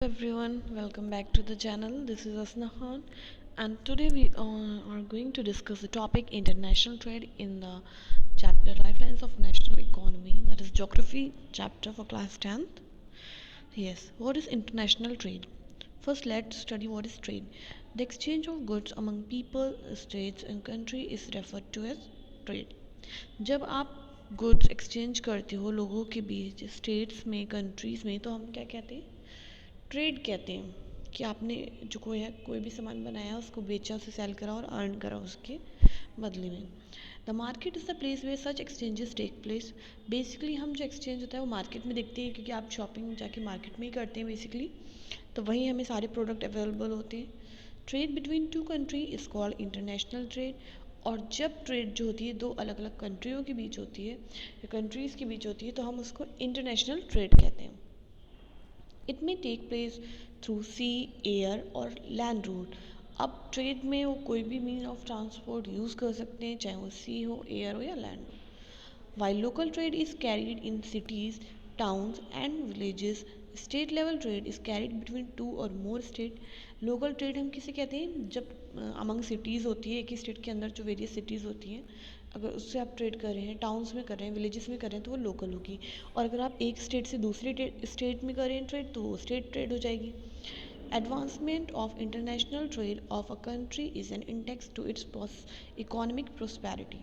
Everyone, welcome back to the channel. This is Asna Khan, and today we are going to discuss the topic international trade in the chapter Lifelines of National Economy, that is Geography chapter for class 10th. Yes, what is international trade? First, let's study what is trade. The exchange of goods among people, states, and country is referred to as trade. जब आप goods exchange करते हो लोगों के बीच states में countries में तो हम क्या कहते हैं ट्रेड कहते हैं कि आपने जो कोई भी सामान बनाया उसको बेचा उसे सेल करा और अर्न करा उसके बदले में the market is the place where such exchanges take place basically हम जो एक्सचेंज होता है वो मार्केट में देखते हैं क्योंकि आप शॉपिंग जाके मार्केट में ही करते हैं बेसिकली तो वहीं हमें सारे प्रोडक्ट अवेलेबल होते हैं trade between two country is called international trade और जब ट्रेड जो होती है दो अलग अलग कंट्रियों के बीच होती है या कंट्रीज़ के बीच होती है तो हम उसको इंटरनेशनल ट्रेड कहते हैं it may take place through sea air और लैंड रूट अब ट्रेड में वो कोई भी मीन ऑफ ट्रांसपोर्ट यूज़ कर सकते हैं चाहे वो सी हो एयर हो या लैंड हो while local trade is carried in cities, towns, and villages, state level trade is carried between two or more state. Local trade हम किसे कहते हैं जब अमंग सिटीज़ होती है एक ही स्टेट के अंदर जो वेरियस सिटीज़ होती हैं अगर उससे आप ट्रेड कर रहे हैं टाउन्स में कर रहे हैं विलेजेस में कर रहे हैं तो वो लोकल होगी और अगर आप एक स्टेट से दूसरे स्टेट में कर रहे हैं ट्रेड तो वो स्टेट ट्रेड हो जाएगी Advancement of international trade of a country is an index to its economic prosperity.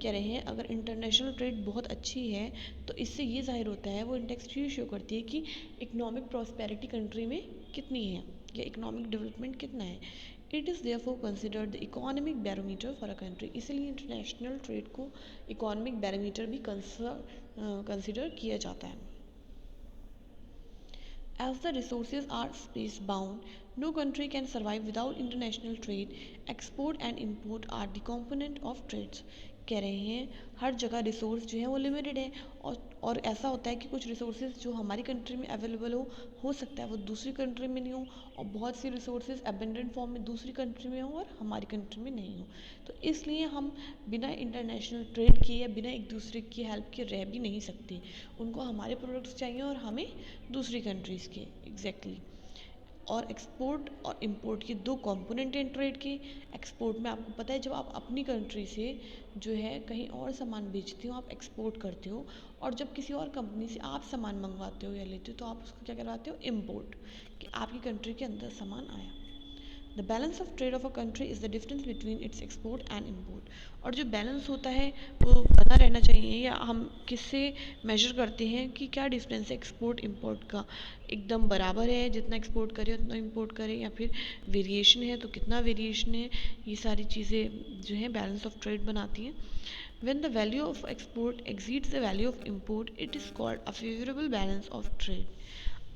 कह रहे हैं अगर इंटरनेशनल ट्रेड बहुत अच्छी है तो इससे ये जाहिर होता है वो इंडेक्स ये शो करती है कि इकोनॉमिक प्रॉस्पेरिटी कंट्री में कितनी है या इकोनॉमिक डेवलपमेंट कितना है it is therefore considered the economic barometer for a country इसलिए इंटरनेशनल ट्रेड को इकोनॉमिक बैरोमीटर भी कंसिडर किया जाता है As the resources are space bound, no country can survive without international trade. Export and import are the component of trades. कह रहे हैं हर जगह रिसोर्स जो है वो लिमिटेड है और ऐसा होता है कि कुछ रिसोर्सेज जो हमारी कंट्री में अवेलेबल हो सकता है वो दूसरी कंट्री में नहीं हो और बहुत सी रिसोर्सेज अबेंडेंट फॉर्म में दूसरी कंट्री में हो और हमारी कंट्री में नहीं हो तो इसलिए हम बिना इंटरनेशनल ट्रेड किए या बिना एक दूसरे की हेल्प के रह भी नहीं सकते उनको हमारे प्रोडक्ट्स चाहिए और हमें दूसरी कंट्रीज़ के एग्जैक्टली और एक्सपोर्ट और इंपोर्ट के दो कंपोनेंट हैं ट्रेड के एक्सपोर्ट में आपको पता है जब आप अपनी कंट्री से जो है कहीं और सामान बेचते हो आप एक्सपोर्ट करते हो और जब किसी और कंपनी से आप सामान मंगवाते हो या लेते हो तो आप उसको क्या करवाते हो इम्पोर्ट कि आपकी कंट्री के अंदर सामान आया the balance of trade of a country is the difference between its export and import और जो बैलेंस होता है वो पता रहना चाहिए या हम किससे मेजर करते हैं कि क्या डिफरेंस है एक्सपोर्ट इम्पोर्ट का एकदम बराबर है जितना एक्सपोर्ट करें उतना इम्पोर्ट करें या फिर वेरिएशन है तो कितना वेरिएशन है ये सारी चीज़ें जो है बैलेंस ऑफ ट्रेड बनाती हैं When the value of export exceeds the value of import, it is called a favorable balance of trade.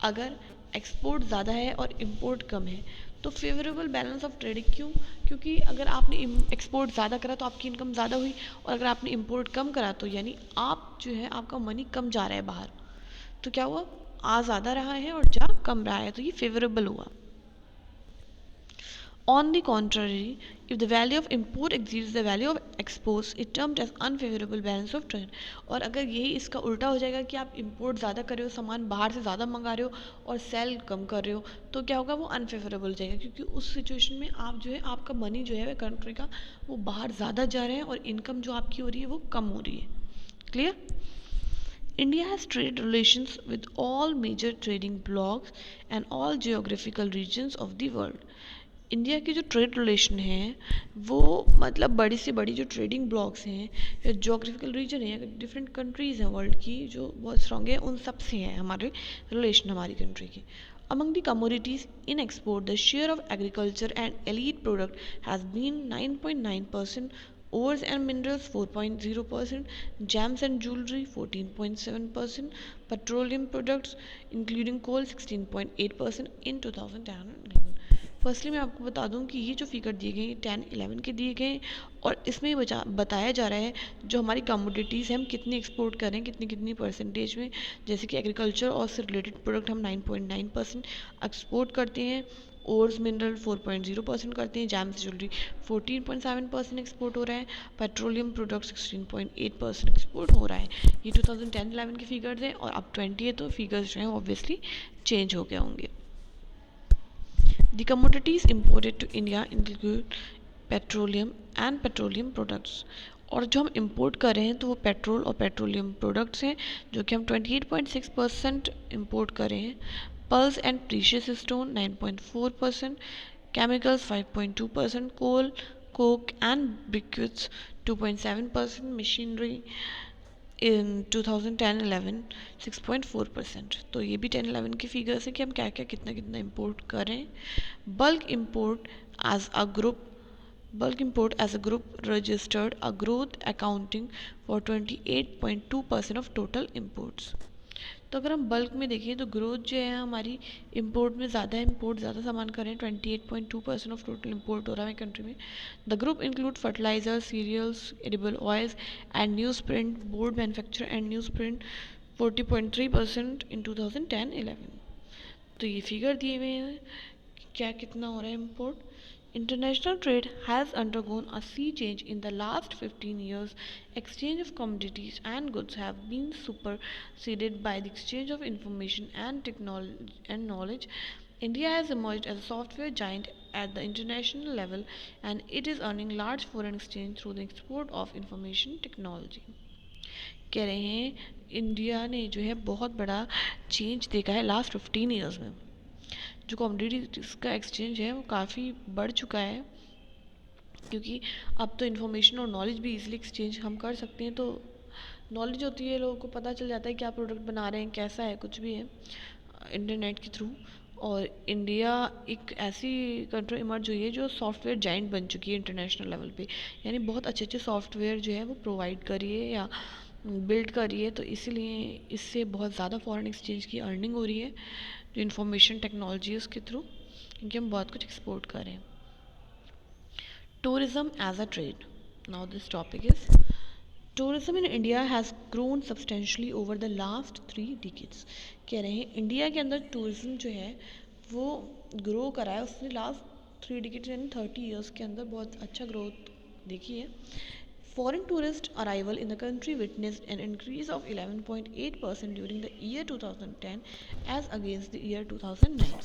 अगर एक्सपोर्ट ज़्यादा है और इम्पोर्ट कम है तो फेवरेबल बैलेंस ऑफ ट्रेड क्यों क्योंकि अगर आपने एक्सपोर्ट ज़्यादा करा तो आपकी इनकम ज़्यादा हुई और अगर आपने इम्पोर्ट कम करा तो यानी आप जो है आपका मनी कम जा रहा है बाहर तो क्या हुआ आ ज़्यादा रहा है और जा कम रहा है तो ये फेवरेबल हुआ On the contrary, if the value of import exceeds the value of exports, it termed as unfavorable balance of trade. और अगर यही इसका उल्टा हो जाएगा कि आप इंपोर्ट ज़्यादा कर रहे हो सामान बाहर से ज़्यादा मंगा रहे हो और सेल कम कर रहे हो तो क्या होगा वो अनफेवरेबल हो जाएगा क्योंकि उस सिचुएशन में आप जो है आपका मनी जो है कंट्री का वो बाहर ज़्यादा जा रहा है और इनकम जो आपकी हो रही है वो कम हो रही है clear India has trade relations with all major trading blocs and all geographical regions of the world. India की जो ट्रेड रिलेशन है वो मतलब बड़ी से बड़ी जो ट्रेडिंग ब्लॉक्स हैं या जोग्राफिकल रीजन है या डिफरेंट कंट्रीज़ हैं वर्ल्ड की जो बहुत स्ट्रॉन्ग है उन सब से हैं हमारे रिलेशन हमारी कंट्री की Among the commodities in export, the share of agriculture and elite product has been 9.9%, ores and minerals 4.0%, gems and jewelry 14.7%, petroleum products including coal 16.8% in 2011. Firstly मैं आपको बता दूं कि ये जो फिगर दिए गए 10-11 के दिए गए और इसमें बताया जा रहा है जो हमारी कमोडिटीज़ हैं हम कितनी एक्सपोर्ट करें कितनी कितनी परसेंटेज में जैसे कि एग्रीकल्चर और से रिलेटेड प्रोडक्ट हम 9.9% एक्सपोर्ट करते हैं ओर्स मिनरल 4.0% करते हैं जैम्स ज्वेलरी 14.7% एक्सपोर्ट हो रहा है पेट्रोलियम प्रोडक्ट 16.8% एक्सपोर्ट हो रहा है ये 2010-11 के फिगर्स हैं और अब 20 है तो फिगर्स जो हैं ऑब्वियसली चेंज हो गए होंगे The commodities imported to India include petroleum and petroleum products. और जो हम इंपोर्ट कर रहे हैं तो वो पेट्रोल और पेट्रोलियम प्रोडक्ट्स हैं, जो कि हम 28.6% इंपोर्ट कर रहे हैं. Pulse and precious stone 9.4%, chemicals 5.2%, coal, coke and briquettes 2.7%, machinery in 2010-11 6.4%. तो ये भी 10-11 की फिगर्स है कि हम क्या क्या कितना कितना इंपोर्ट कर रहे हैं. Bulk import as a group Bulk import as a group registered a growth accounting for 28.2% of total imports. तो अगर हम बल्क में देखें तो ग्रोथ जो है हमारी इंपोर्ट में ज़्यादा है, इंपोर्ट ज़्यादा सामान कर रहे हैं. 28.2% ऑफ टोटल इंपोर्ट हो रहा है कंट्री में. The group include fertiliser, cereals, edible oils and newsprint, board manufacture and newsprint 40.3% in 2010-11. तो ये फिगर दिए हुए हैं कि क्या कितना हो रहा है import. International trade has undergone a sea change in the last 15 years. Exchange of commodities and goods have been superseded by the exchange of information and technology and knowledge. India has emerged as a software giant at the international level, and it is earning large foreign exchange through the export of information technology. कह रहे हैं India ने जो है बहुत बड़ा change देखा है लास्ट 15 ईयर्स में. जो कमोडिटीज़ का एक्सचेंज है वो काफ़ी बढ़ चुका है, क्योंकि अब तो इन्फॉर्मेशन और नॉलेज भी इजीली एक्सचेंज हम कर सकते हैं. तो नॉलेज होती है, लोगों को पता चल जाता है क्या प्रोडक्ट बना रहे हैं, कैसा है, कुछ भी है इंटरनेट के थ्रू. और इंडिया एक ऐसी कंट्री इमर्ज हुई है जो सॉफ्टवेयर जाइंट बन चुकी है इंटरनेशनल लेवल पे. यानी बहुत अच्छे अच्छे सॉफ्टवेयर जो है वो प्रोवाइड करिए या बिल्ड करिए. तो इसीलिए इससे बहुत ज़्यादा फॉरेन एक्सचेंज की अर्निंग हो रही है जो इंफॉर्मेशन टेक्नोलॉजी है उसके थ्रू, क्योंकि हम बहुत कुछ एक्सपोर्ट कर रहे हैं. Tourism as a trade. Now this topic is tourism in India has grown substantially over the last 3 decades. कह रहे हैं इंडिया के अंदर टूरिज्म जो है वो ग्रो करा है उसने लास्ट 3 डिकेड्स यानी 30 ईयर्स के अंदर बहुत अच्छा ग्रोथ देखी है. Foreign tourist arrival in the country witnessed an increase of 11.8% during the year 2010 as against the year 2009.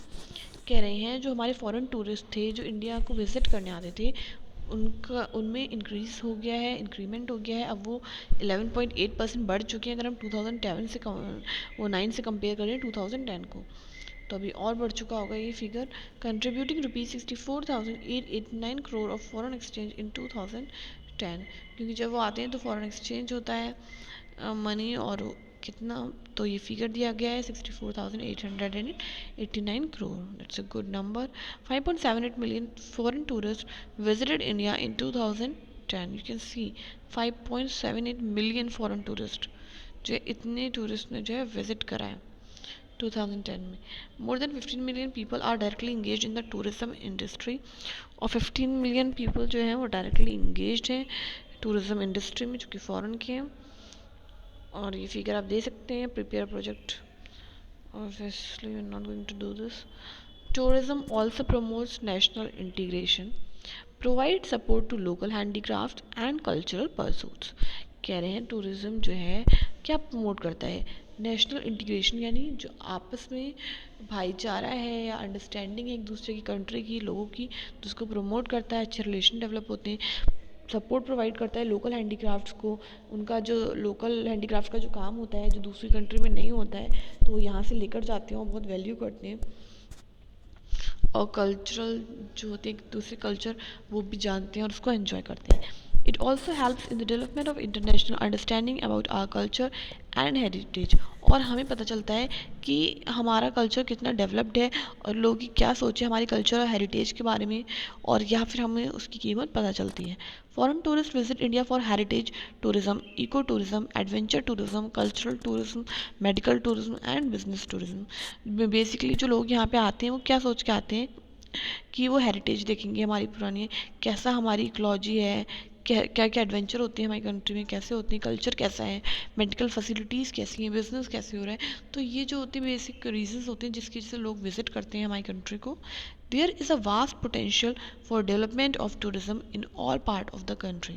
कह रहे हैं जो हमारे फॉरेन टूरिस्ट थे जो इंडिया को विज़िट करने आते थे उनका उनमें इंक्रीज़ हो गया है, इंक्रीमेंट हो गया है. अब वो 11.8% बढ़ चुके हैं. अगर हम 2010 से वो 9 से कंपेयर करें 2010 को तो अभी और बढ़ चुका होगा ये figure. Contributing ₹64,889 crore of foreign exchange इन 2010. क्योंकि जब वो आते हैं तो फॉरेन एक्सचेंज होता है मनी और कितना, तो ये फिगर दिया गया है 64,889 crore. That's a good number. 5.78 million foreign tourist visited India in 2010. You can see 5.78 million foreign tourist, जो इतने टूरिस्ट ने जो है विजिट करा है 2010 में. More than 15 million people are directly engage in the tourism industry. और 15 मिलियन पीपल जो हैं वो डायरेक्टली इंगेज हैं टूरिज्म इंडस्ट्री में, जो कि फ़ॉरेन के हैं. और ये फिगर आप दे सकते हैं. Prepare project. Obviously we are not going to do this. Tourism also promotes national integration, provide support to local handicrafts and cultural pursuits. कह रहे हैं टूरिज़्म जो है क्या प्रमोट करता है, नेशनल इंटीग्रेशन, यानी जो आपस में भाईचारा है या अंडरस्टैंडिंग है एक दूसरे की कंट्री की लोगों की, तो उसको प्रमोट करता है. अच्छे रिलेशन डेवलप होते हैं. सपोर्ट प्रोवाइड करता है लोकल हैंडीक्राफ्ट्स को. उनका जो लोकल हैंडीक्राफ्ट का जो काम होता है जो दूसरी कंट्री में नहीं होता है तो वो यहाँ से लेकर जाते हैं और बहुत वैल्यू करते हैं. और कल्चरल जो होते हैं दूसरे कल्चर वो भी जानते हैं और उसको एंजॉय करते हैं. It also helps in the development of international understanding about our culture and heritage. और हमें पता चलता है कि हमारा कल्चर कितना डेवलप्ड है और लोगों की क्या सोच है हमारी कल्चर और हेरिटेज के बारे में, और या फिर हमें उसकी कीमत पता चलती है. Foreign tourist visit India for heritage tourism, eco tourism, adventure tourism, cultural tourism, medical tourism and business tourism. Basically जो लोग यहाँ पे आते हैं वो क्या सोच के आते हैं कि वो हेरिटेज देखेंगे हमारी पुरानी, कैसा हमारी इकोलॉजी है, क्या क्या क्या एडवेंचर होते हैं हमारी कंट्री में, कैसे होते हैं, कल्चर कैसा है, मेडिकल फैसिलिटीज़ कैसी हैं, बिजनेस कैसे हो रहा है. तो ये जो होते हैं बेसिक रीजंस होते हैं जिसकी वजह से लोग विजिट करते हैं हमारी कंट्री को. There is a vast potential for development of tourism in all part of the country.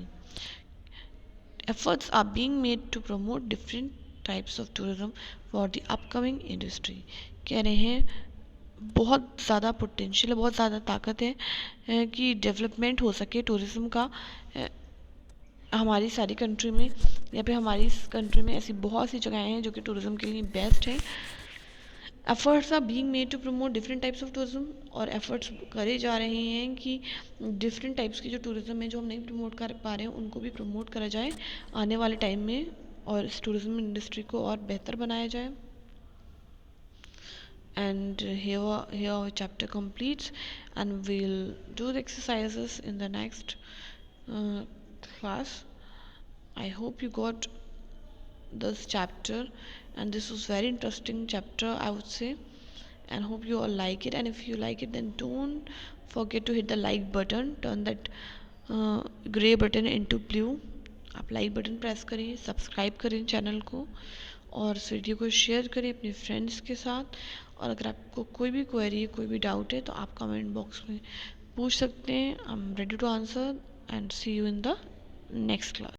Efforts are being made to promote different types of tourism for the upcoming industry. कह रहे हैं बहुत ज़्यादा potential है, बहुत ज़्यादा ताकत है कि डेवलपमेंट हो सके टूरिज़्म का हमारी सारी कंट्री में, या फिर हमारी कंट्री में ऐसी बहुत सी जगहें हैं जो कि टूरिज़्म के लिए बेस्ट हैं। Efforts are being made to promote different types of tourism, और एफर्ट्स करे जा रहे हैं कि डिफरेंट टाइप्स की जो टूरिज्म है जो हम नहीं प्रमोट कर पा रहे हैं उनको भी प्रमोट करा जाए आने वाले टाइम में, और इस टूरिज्म इंडस्ट्री को और बेहतर बनाया जाए। And here our chapter completes, and we'll do the exercises in the next uh, class. I hope you got this chapter, and this was very interesting chapter, I would say, and hope you all like it. And if you like it, then don't forget to hit the like button, turn that gray button into blue. आप like button press करिए, subscribe करें channel को, और इस video को share करें अपने friends के साथ। और अगर आपको कोई भी क्वेरी है, कोई भी डाउट है, तो आप कमेंट बॉक्स में पूछ सकते हैं। I am ready to answer, and see you in the next class.